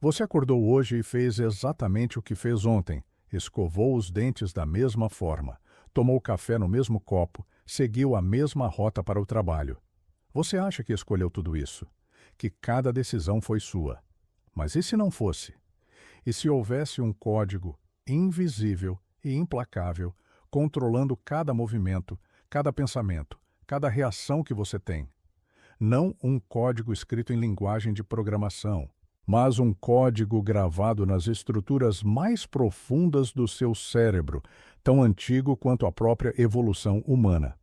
Você acordou hoje e fez exatamente o que fez ontem. Escovou os dentes da mesma forma, tomou café no mesmo copo, seguiu a mesma rota para o trabalho. Você acha que escolheu tudo isso? Que cada decisão foi sua. Mas e se não fosse? E se houvesse um código invisível e implacável, controlando cada movimento, cada pensamento, cada reação que você tem? Não um código escrito em linguagem de programação, mas um código gravado nas estruturas mais profundas do seu cérebro, tão antigo quanto a própria evolução humana.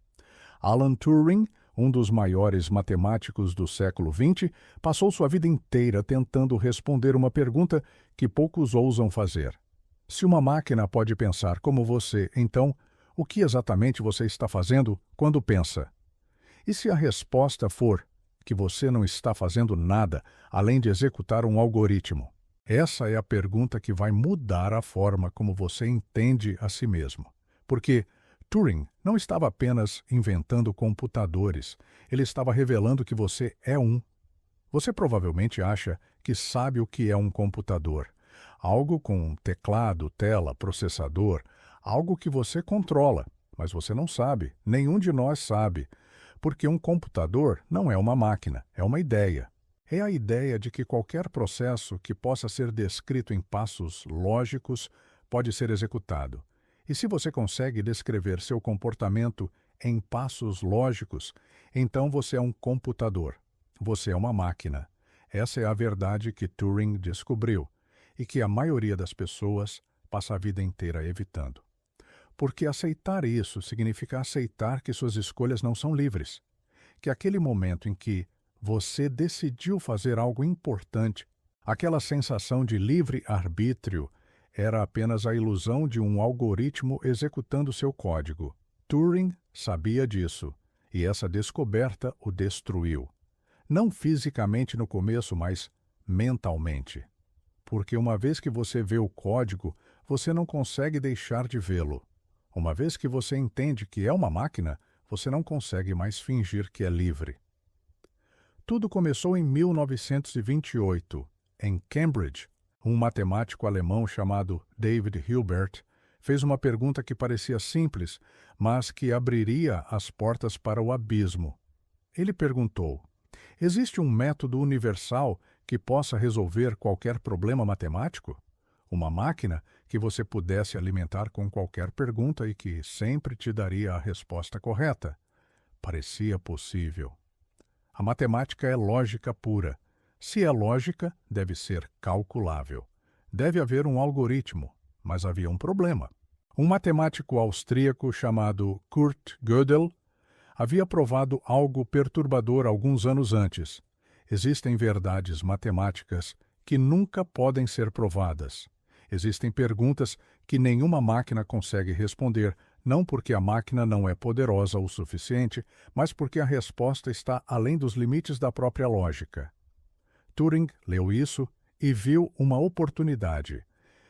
Alan Turing, um dos maiores matemáticos do século XX, passou sua vida inteira tentando responder uma pergunta que poucos ousam fazer. Se uma máquina pode pensar como você, então, o que exatamente você está fazendo quando pensa? E se a resposta for que você não está fazendo nada além de executar um algoritmo? Essa é a pergunta que vai mudar a forma como você entende a si mesmo. Porque Turing não estava apenas inventando computadores, ele estava revelando que você é um. Você provavelmente acha que sabe o que é um computador. Algo com teclado, tela, processador, algo que você controla, mas você não sabe, nenhum de nós sabe. Porque um computador não é uma máquina, é uma ideia. É a ideia de que qualquer processo que possa ser descrito em passos lógicos pode ser executado. E se você consegue descrever seu comportamento em passos lógicos, então você é um computador. Você é uma máquina. Essa é a verdade que Turing descobriu e que a maioria das pessoas passa a vida inteira evitando. Porque aceitar isso significa aceitar que suas escolhas não são livres. Que aquele momento em que você decidiu fazer algo importante, aquela sensação de livre-arbítrio, era apenas a ilusão de um algoritmo executando seu código. Turing sabia disso, e essa descoberta o destruiu. Não fisicamente no começo, mas mentalmente. Porque uma vez que você vê o código, você não consegue deixar de vê-lo. Uma vez que você entende que é uma máquina, você não consegue mais fingir que é livre. Tudo começou em 1928, em Cambridge. Um matemático alemão chamado David Hilbert fez uma pergunta que parecia simples, mas que abriria as portas para o abismo. Ele perguntou: existe um método universal que possa resolver qualquer problema matemático? Uma máquina que você pudesse alimentar com qualquer pergunta e que sempre te daria a resposta correta. Parecia possível. A matemática é lógica pura. Se é lógica, deve ser calculável. Deve haver um algoritmo, mas havia um problema. Um matemático austríaco chamado Kurt Gödel havia provado algo perturbador alguns anos antes. Existem verdades matemáticas que nunca podem ser provadas. Existem perguntas que nenhuma máquina consegue responder, não porque a máquina não é poderosa o suficiente, mas porque a resposta está além dos limites da própria lógica. Turing leu isso e viu uma oportunidade.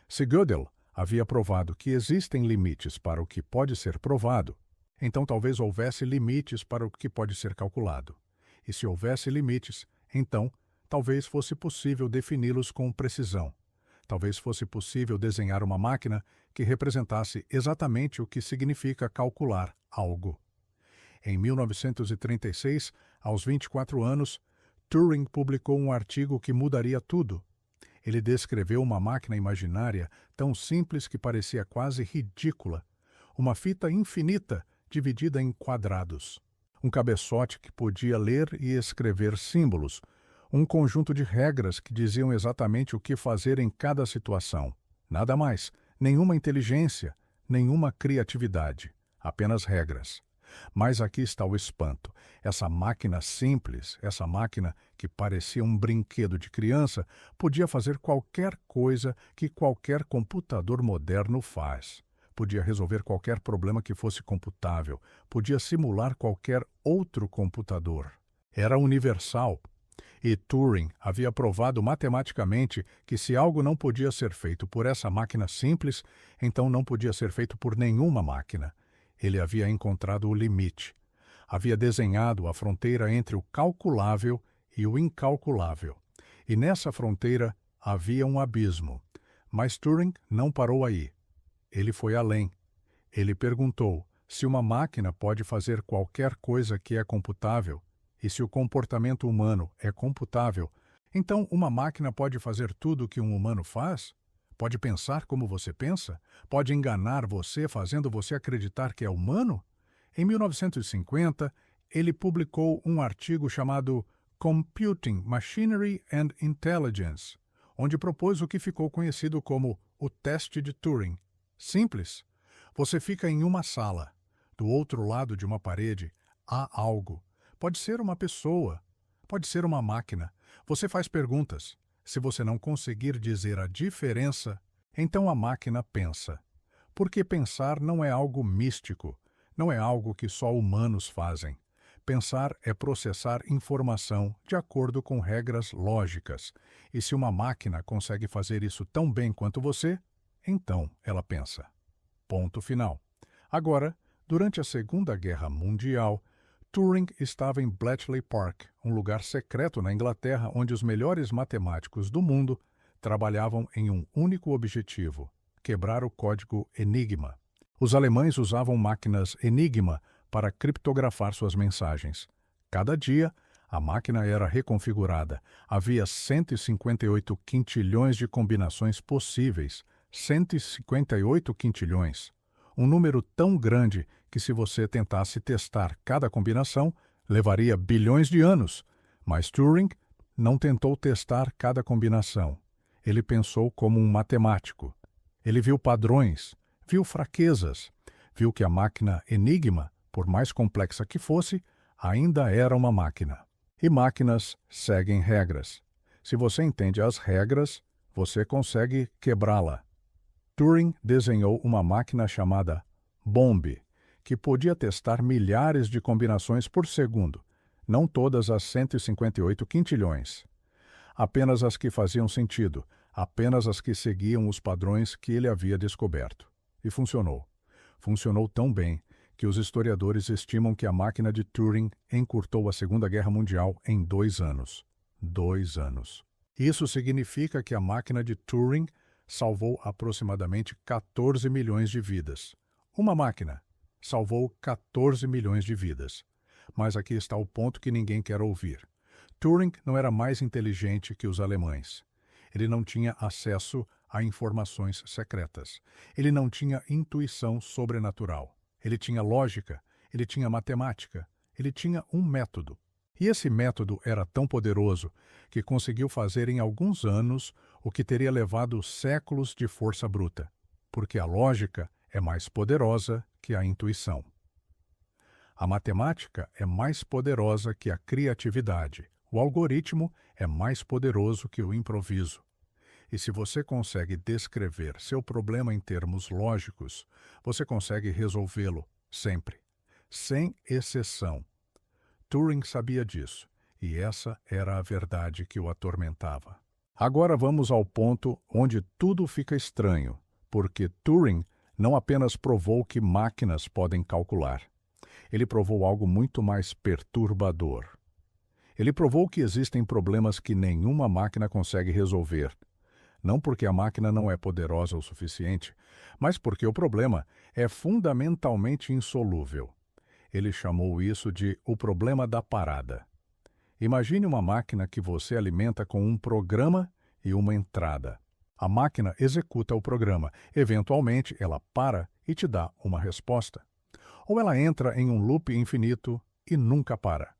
Se Gödel havia provado que existem limites para o que pode ser provado, então talvez houvesse limites para o que pode ser calculado. E se houvesse limites, então talvez fosse possível defini-los com precisão. Talvez fosse possível desenhar uma máquina que representasse exatamente o que significa calcular algo. Em 1936, aos 24 anos, Turing publicou um artigo que mudaria tudo. Ele descreveu uma máquina imaginária tão simples que parecia quase ridícula. Uma fita infinita dividida em quadrados. Um cabeçote que podia ler e escrever símbolos. Um conjunto de regras que diziam exatamente o que fazer em cada situação. Nada mais, nenhuma inteligência, nenhuma criatividade, apenas regras. Mas aqui está o espanto. Essa máquina simples, essa máquina que parecia um brinquedo de criança, podia fazer qualquer coisa que qualquer computador moderno faz. Podia resolver qualquer problema que fosse computável, podia simular qualquer outro computador. Era universal. E Turing havia provado matematicamente que se algo não podia ser feito por essa máquina simples, então não podia ser feito por nenhuma máquina. Ele havia encontrado o limite. Havia desenhado a fronteira entre o calculável e o incalculável. E nessa fronteira Havia um abismo. Mas Turing não parou aí. Ele foi além. Ele perguntou se uma máquina pode fazer qualquer coisa que é computável, e se o comportamento humano é computável, então uma máquina pode fazer tudo o que um humano faz? Pode pensar como você pensa? Pode enganar você fazendo você acreditar que é humano? Em 1950, ele publicou um artigo chamado Computing Machinery and Intelligence, onde propôs o que ficou conhecido como o teste de Turing. Simples. Você fica em uma sala. Do outro lado de uma parede há algo. Pode ser uma pessoa, pode ser uma máquina. Você faz perguntas. Se você não conseguir dizer a diferença, então a máquina pensa. Porque pensar não é algo místico, não é algo que só humanos fazem. Pensar é processar informação de acordo com regras lógicas. E se uma máquina consegue fazer isso tão bem quanto você, então ela pensa. Ponto final. Agora, durante a Segunda Guerra Mundial, Turing estava em Bletchley Park, um lugar secreto na Inglaterra onde os melhores matemáticos do mundo trabalhavam em um único objetivo: quebrar o código Enigma. Os alemães usavam máquinas Enigma para criptografar suas mensagens. Cada dia, a máquina era reconfigurada. Havia 158 quintilhões de combinações possíveis. 158 quintilhões. Um número tão grande que, se você tentasse testar cada combinação, levaria bilhões de anos. Mas Turing não tentou testar cada combinação. Ele pensou como um matemático. Ele viu padrões, viu fraquezas, viu que a máquina Enigma, por mais complexa que fosse, ainda era uma máquina. E máquinas seguem regras. Se você entende as regras, você consegue quebrá-la. Turing desenhou uma máquina chamada Bombe, que podia testar milhares de combinações por segundo, não todas as 158 quintilhões. Apenas as que faziam sentido, apenas as que seguiam os padrões que ele havia descoberto. E funcionou. Funcionou tão bem que os historiadores estimam que a máquina de Turing encurtou a Segunda Guerra Mundial em 2 anos. 2 anos. Isso significa que a máquina de Turing salvou aproximadamente 14 milhões de vidas. Uma máquina salvou 14 milhões de vidas. Mas aqui está o ponto que ninguém quer ouvir. Turing não era mais inteligente que os alemães. Ele não tinha acesso a informações secretas. Ele não tinha intuição sobrenatural. Ele tinha lógica, ele tinha matemática, ele tinha um método. E esse método era tão poderoso que conseguiu fazer em alguns anos o que teria levado séculos de força bruta, porque a lógica é mais poderosa que a intuição. A matemática é mais poderosa que a criatividade. O algoritmo é mais poderoso que o improviso. E se você consegue descrever seu problema em termos lógicos, você consegue resolvê-lo sempre, sem exceção. Turing sabia disso, e essa era a verdade que o atormentava. Agora vamos ao ponto onde tudo fica estranho, porque Turing não apenas provou que máquinas podem calcular. Ele provou algo muito mais perturbador. Ele provou que existem problemas que nenhuma máquina consegue resolver. Não porque a máquina não é poderosa o suficiente, mas porque o problema é fundamentalmente insolúvel. Ele chamou isso de o problema da parada. Imagine uma máquina que você alimenta com um programa e uma entrada. A máquina executa o programa. Eventualmente, ela para e te dá uma resposta. Ou ela entra em um loop infinito e nunca para.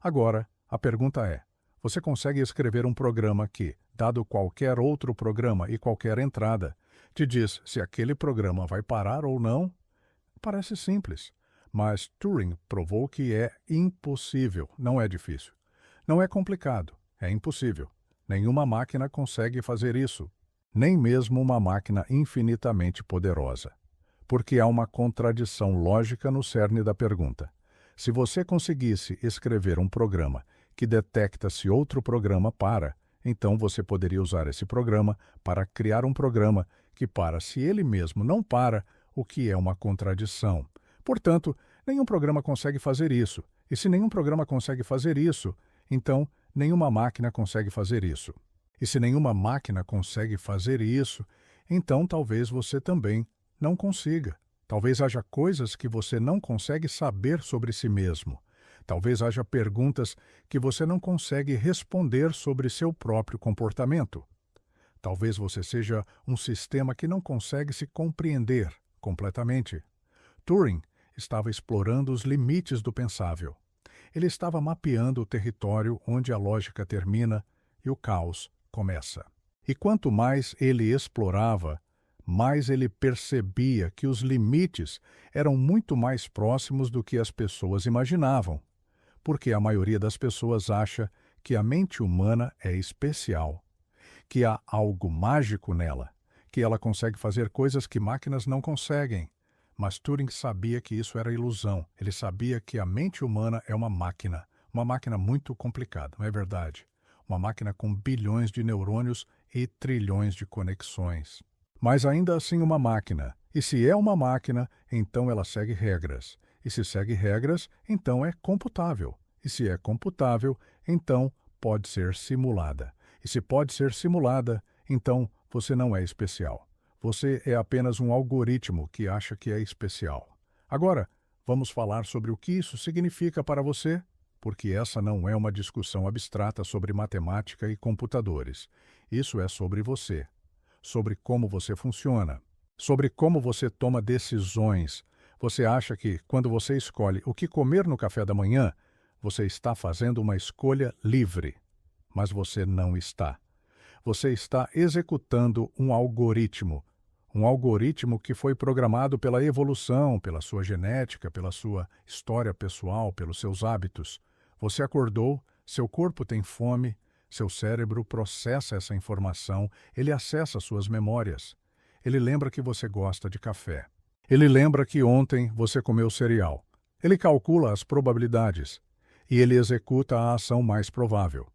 Agora, a pergunta é: você consegue escrever um programa que, dado qualquer outro programa e qualquer entrada, te diz se aquele programa vai parar ou não? Parece simples. Mas Turing provou que é impossível, não é difícil. Não é complicado, é impossível. Nenhuma máquina consegue fazer isso, nem mesmo uma máquina infinitamente poderosa. Porque há uma contradição lógica no cerne da pergunta. Se você conseguisse escrever um programa que detecta se outro programa para, então você poderia usar esse programa para criar um programa que para se ele mesmo não para, o que é uma contradição. Portanto, nenhum programa consegue fazer isso. E se nenhum programa consegue fazer isso, então nenhuma máquina consegue fazer isso. E se nenhuma máquina consegue fazer isso, então talvez você também não consiga. Talvez haja coisas que você não consegue saber sobre si mesmo. Talvez haja perguntas que você não consegue responder sobre seu próprio comportamento. Talvez você seja um sistema que não consegue se compreender completamente. Turing estava explorando os limites do pensável. Ele estava mapeando o território onde a lógica termina e o caos começa. E quanto mais ele explorava, mais ele percebia que os limites eram muito mais próximos do que as pessoas imaginavam, porque a maioria das pessoas acha que a mente humana é especial, que há algo mágico nela, que ela consegue fazer coisas que máquinas não conseguem. Mas Turing sabia que isso era ilusão. Ele sabia que a mente humana é uma máquina muito complicada, não é verdade? Uma máquina com bilhões de neurônios e trilhões de conexões. Mas ainda assim uma máquina. E se é uma máquina, então ela segue regras. E se segue regras, então é computável. E se é computável, então pode ser simulada. E se pode ser simulada, então você não é especial. Você é apenas um algoritmo que acha que é especial. Agora, vamos falar sobre o que isso significa para você, porque essa não é uma discussão abstrata sobre matemática e computadores. Isso é sobre você, sobre como você funciona, sobre como você toma decisões. Você acha que, quando você escolhe o que comer no café da manhã, você está fazendo uma escolha livre. Mas você não está. Você está executando um algoritmo que foi programado pela evolução, pela sua genética, pela sua história pessoal, pelos seus hábitos. Você acordou, seu corpo tem fome, seu cérebro processa essa informação, ele acessa suas memórias. Ele lembra que você gosta de café. Ele lembra que ontem você comeu cereal. Ele calcula as probabilidades e ele executa a ação mais provável.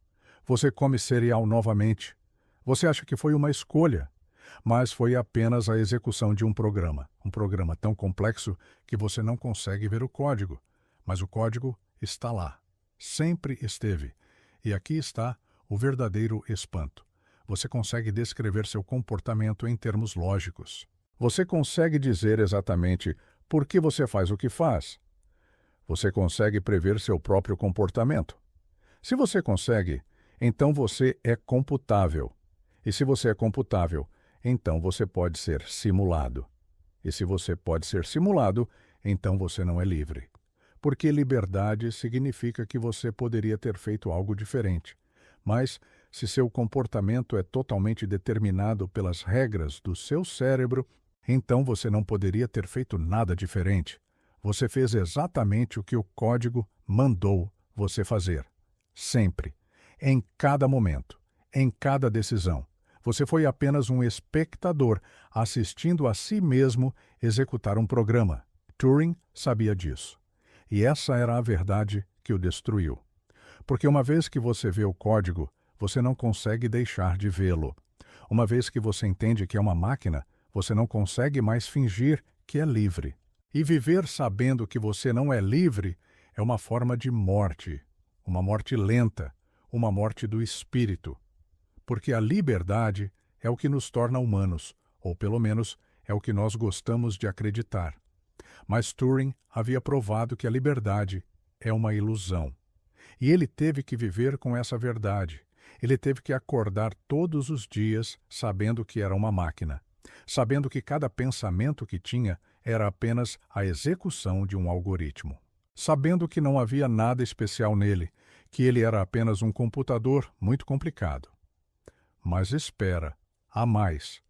Você come cereal novamente. Você acha que foi uma escolha, mas foi apenas a execução de um programa tão complexo que você não consegue ver o código, mas o código está lá, sempre esteve. E aqui está o verdadeiro espanto. Você consegue descrever seu comportamento em termos lógicos. Você consegue dizer exatamente por que você faz o que faz. Você consegue prever seu próprio comportamento. Se você consegue, então você é computável. E se você é computável, então você pode ser simulado. E se você pode ser simulado, então você não é livre. Porque liberdade significa que você poderia ter feito algo diferente. Mas, se seu comportamento é totalmente determinado pelas regras do seu cérebro, então você não poderia ter feito nada diferente. Você fez exatamente o que o código mandou você fazer. Sempre. Em cada momento. Em cada decisão. Você foi apenas um espectador assistindo a si mesmo executar um programa. Turing sabia disso. E essa era a verdade que o destruiu. Porque uma vez que você vê o código, você não consegue deixar de vê-lo. Uma vez que você entende que é uma máquina, você não consegue mais fingir que é livre. E viver sabendo que você não é livre é uma forma de morte. Uma morte lenta, uma morte do espírito. Porque a liberdade é o que nos torna humanos, ou pelo menos é o que nós gostamos de acreditar. Mas Turing havia provado que a liberdade é uma ilusão. E ele teve que viver com essa verdade. Ele teve que acordar todos os dias sabendo que era uma máquina, sabendo que cada pensamento que tinha era apenas a execução de um algoritmo, sabendo que não havia nada especial nele, que ele era apenas um computador muito complicado. Mas espera, há mais.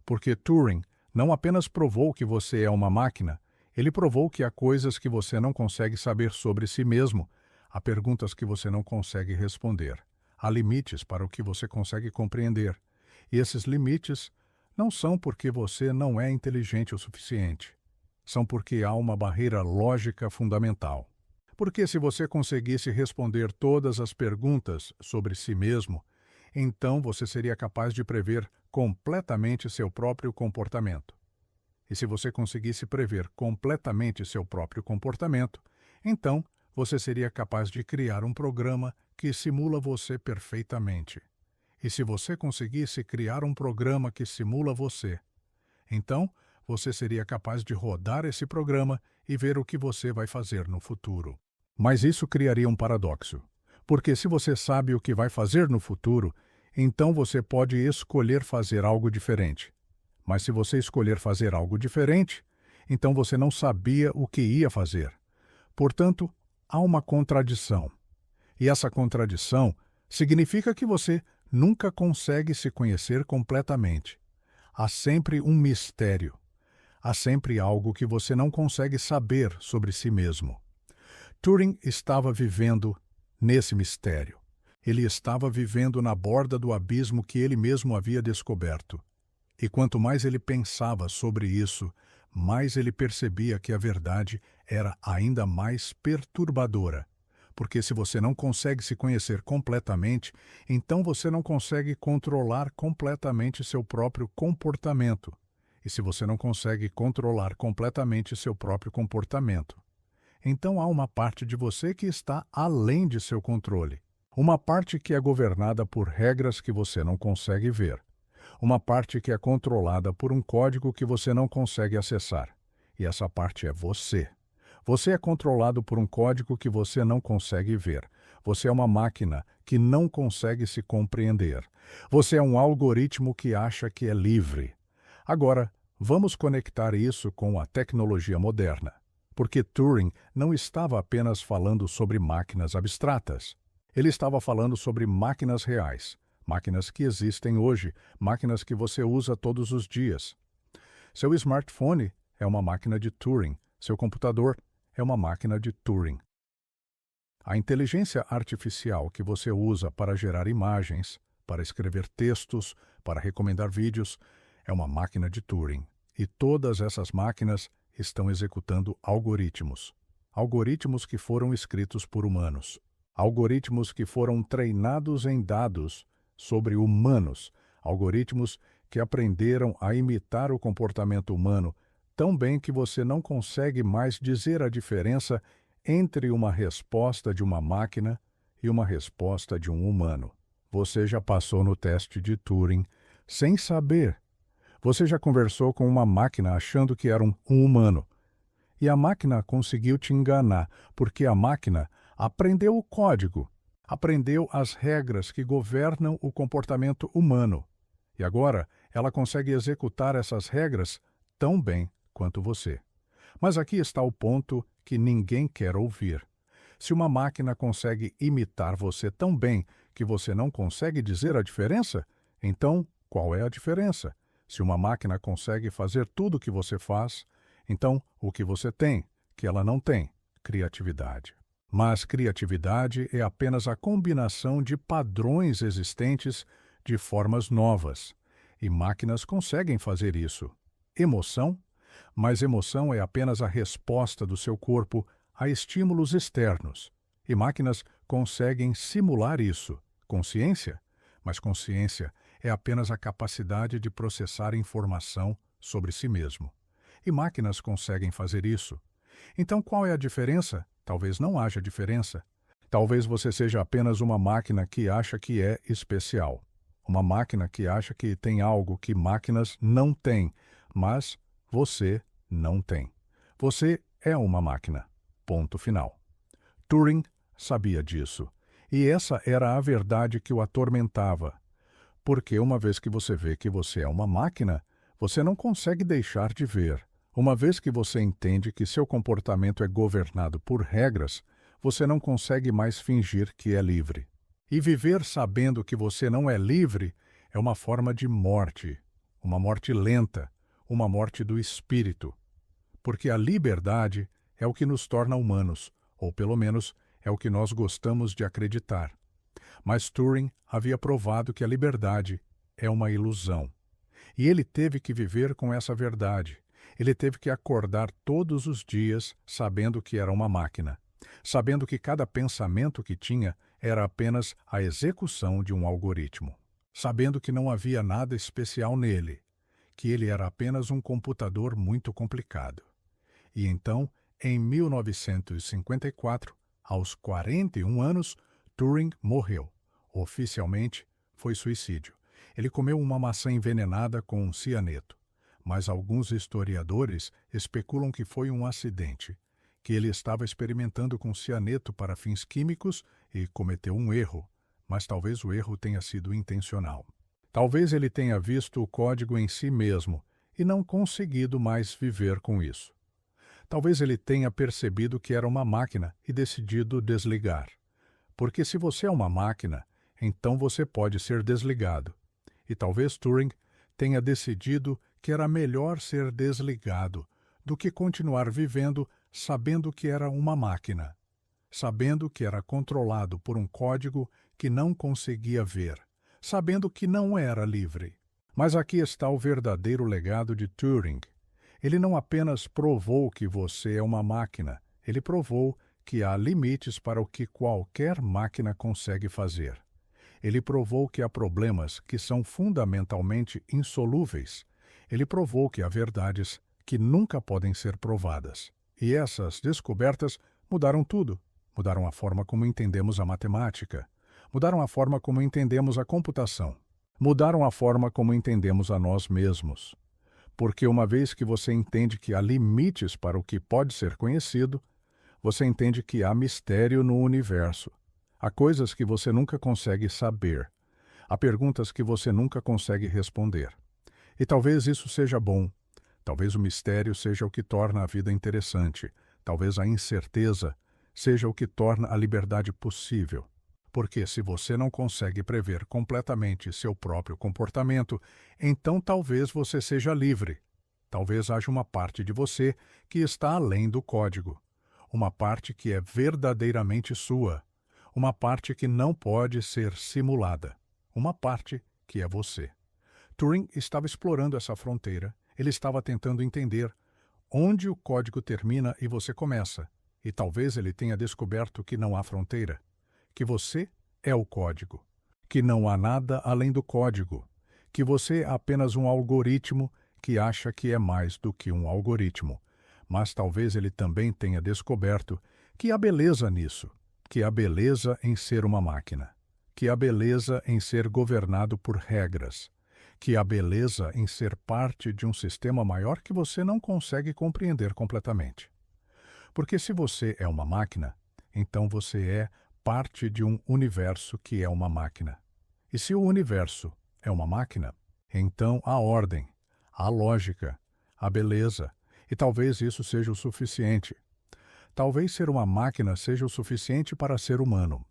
Porque Turing não apenas provou que você é uma máquina, ele provou que há coisas que você não consegue saber sobre si mesmo, há perguntas que você não consegue responder, há limites para o que você consegue compreender. E esses limites não são porque você não é inteligente o suficiente. São porque há uma barreira lógica fundamental. Porque se você conseguisse responder todas as perguntas sobre si mesmo, então você seria capaz de prever completamente seu próprio comportamento. E se você conseguisse prever completamente seu próprio comportamento, então você seria capaz de criar um programa que simula você perfeitamente. E se você conseguisse criar um programa que simula você, então você seria capaz de rodar esse programa e ver o que você vai fazer no futuro. Mas isso criaria um paradoxo, porque se você sabe o que vai fazer no futuro, então você pode escolher fazer algo diferente. Mas se você escolher fazer algo diferente, então você não sabia o que ia fazer. Portanto, há uma contradição. E essa contradição significa que você nunca consegue se conhecer completamente. Há sempre um mistério. Há sempre algo que você não consegue saber sobre si mesmo. Turing estava vivendo nesse mistério. Ele estava vivendo na borda do abismo que ele mesmo havia descoberto. E quanto mais ele pensava sobre isso, mais ele percebia que a verdade era ainda mais perturbadora. Porque se você não consegue se conhecer completamente, então você não consegue controlar completamente seu próprio comportamento. E se você não consegue controlar completamente seu próprio comportamento, então há uma parte de você que está além de seu controle. Uma parte que é governada por regras que você não consegue ver. Uma parte que é controlada por um código que você não consegue acessar. E essa parte é você. Você é controlado por um código que você não consegue ver. Você é uma máquina que não consegue se compreender. Você é um algoritmo que acha que é livre. Agora, vamos conectar isso com a tecnologia moderna. Porque Turing não estava apenas falando sobre máquinas abstratas. Ele estava falando sobre máquinas reais. Máquinas que existem hoje, máquinas que você usa todos os dias. Seu smartphone é uma máquina de Turing. Seu computador é uma máquina de Turing. A inteligência artificial que você usa para gerar imagens, para escrever textos, para recomendar vídeos, é uma máquina de Turing. E todas essas máquinas estão executando algoritmos. Algoritmos que foram escritos por humanos. Algoritmos que foram treinados em dados sobre humanos. Algoritmos que aprenderam a imitar o comportamento humano tão bem que você não consegue mais dizer a diferença entre uma resposta de uma máquina e uma resposta de um humano. Você já passou no teste de Turing sem saber. Você já conversou com uma máquina achando que era um humano. E a máquina conseguiu te enganar, porque a máquina aprendeu o código, aprendeu as regras que governam o comportamento humano. E agora ela consegue executar essas regras tão bem quanto você. Mas aqui está o ponto que ninguém quer ouvir. Se uma máquina consegue imitar você tão bem que você não consegue dizer a diferença, então qual é a diferença? Se uma máquina consegue fazer tudo o que você faz, então o que você tem, que ela não tem? Criatividade. Mas criatividade é apenas a combinação de padrões existentes de formas novas. E máquinas conseguem fazer isso. Emoção? Mas emoção é apenas a resposta do seu corpo a estímulos externos. E máquinas conseguem simular isso. Consciência? Mas consciência é apenas a capacidade de processar informação sobre si mesmo. E máquinas conseguem fazer isso. Então qual é a diferença? Talvez não haja diferença. Talvez você seja apenas uma máquina que acha que é especial. Uma máquina que acha que tem algo que máquinas não têm, mas você não tem. Você é uma máquina. Ponto final. Turing sabia disso. E essa era a verdade que o atormentava. Porque uma vez que você vê que você é uma máquina, você não consegue deixar de ver. Uma vez que você entende que seu comportamento é governado por regras, você não consegue mais fingir que é livre. E viver sabendo que você não é livre é uma forma de morte, uma morte lenta, uma morte do espírito. Porque a liberdade é o que nos torna humanos, ou pelo menos é o que nós gostamos de acreditar. Mas Turing havia provado que a liberdade é uma ilusão. E ele teve que viver com essa verdade. Ele teve que acordar todos os dias sabendo que era uma máquina, sabendo que cada pensamento que tinha era apenas a execução de um algoritmo, sabendo que não havia nada especial nele, que ele era apenas um computador muito complicado. E então, em 1954, aos 41 anos, Turing morreu, oficialmente foi suicídio. Ele comeu uma maçã envenenada com um cianeto. Mas alguns historiadores especulam que foi um acidente, que ele estava experimentando com cianeto para fins químicos e cometeu um erro, mas talvez o erro tenha sido intencional. Talvez ele tenha visto o código em si mesmo e não conseguido mais viver com isso. Talvez ele tenha percebido que era uma máquina e decidido desligar. Porque se você é uma máquina, então você pode ser desligado. E talvez Turing tenha decidido que era melhor ser desligado do que continuar vivendo sabendo que era uma máquina, sabendo que era controlado por um código que não conseguia ver, sabendo que não era livre. Mas aqui está o verdadeiro legado de Turing. Ele não apenas provou que você é uma máquina, ele provou que há limites para o que qualquer máquina consegue fazer. Ele provou que há problemas que são fundamentalmente insolúveis. Ele provou que há verdades que nunca podem ser provadas. E essas descobertas mudaram tudo. Mudaram a forma como entendemos a matemática. Mudaram a forma como entendemos a computação. Mudaram a forma como entendemos a nós mesmos. Porque uma vez que você entende que há limites para o que pode ser conhecido, você entende que há mistério no universo. Há coisas que você nunca consegue saber. Há perguntas que você nunca consegue responder. E talvez isso seja bom. Talvez o mistério seja o que torna a vida interessante. Talvez a incerteza seja o que torna a liberdade possível. Porque se você não consegue prever completamente seu próprio comportamento, então talvez você seja livre. Talvez haja uma parte de você que está além do código. Uma parte que é verdadeiramente sua. Uma parte que não pode ser simulada. Uma parte que é você. Turing estava explorando essa fronteira. Ele estava tentando entender onde o código termina e você começa. E talvez ele tenha descoberto que não há fronteira. Que você é o código. Que não há nada além do código. Que você é apenas um algoritmo que acha que é mais do que um algoritmo. Mas talvez ele também tenha descoberto que há beleza nisso. Que há beleza em ser uma máquina. Que há beleza em ser governado por regras. Que há beleza em ser parte de um sistema maior que você não consegue compreender completamente. Porque se você é uma máquina, então você é parte de um universo que é uma máquina. E se o universo é uma máquina, então há ordem, há lógica, há beleza, e talvez isso seja o suficiente. Talvez ser uma máquina seja o suficiente para ser humano.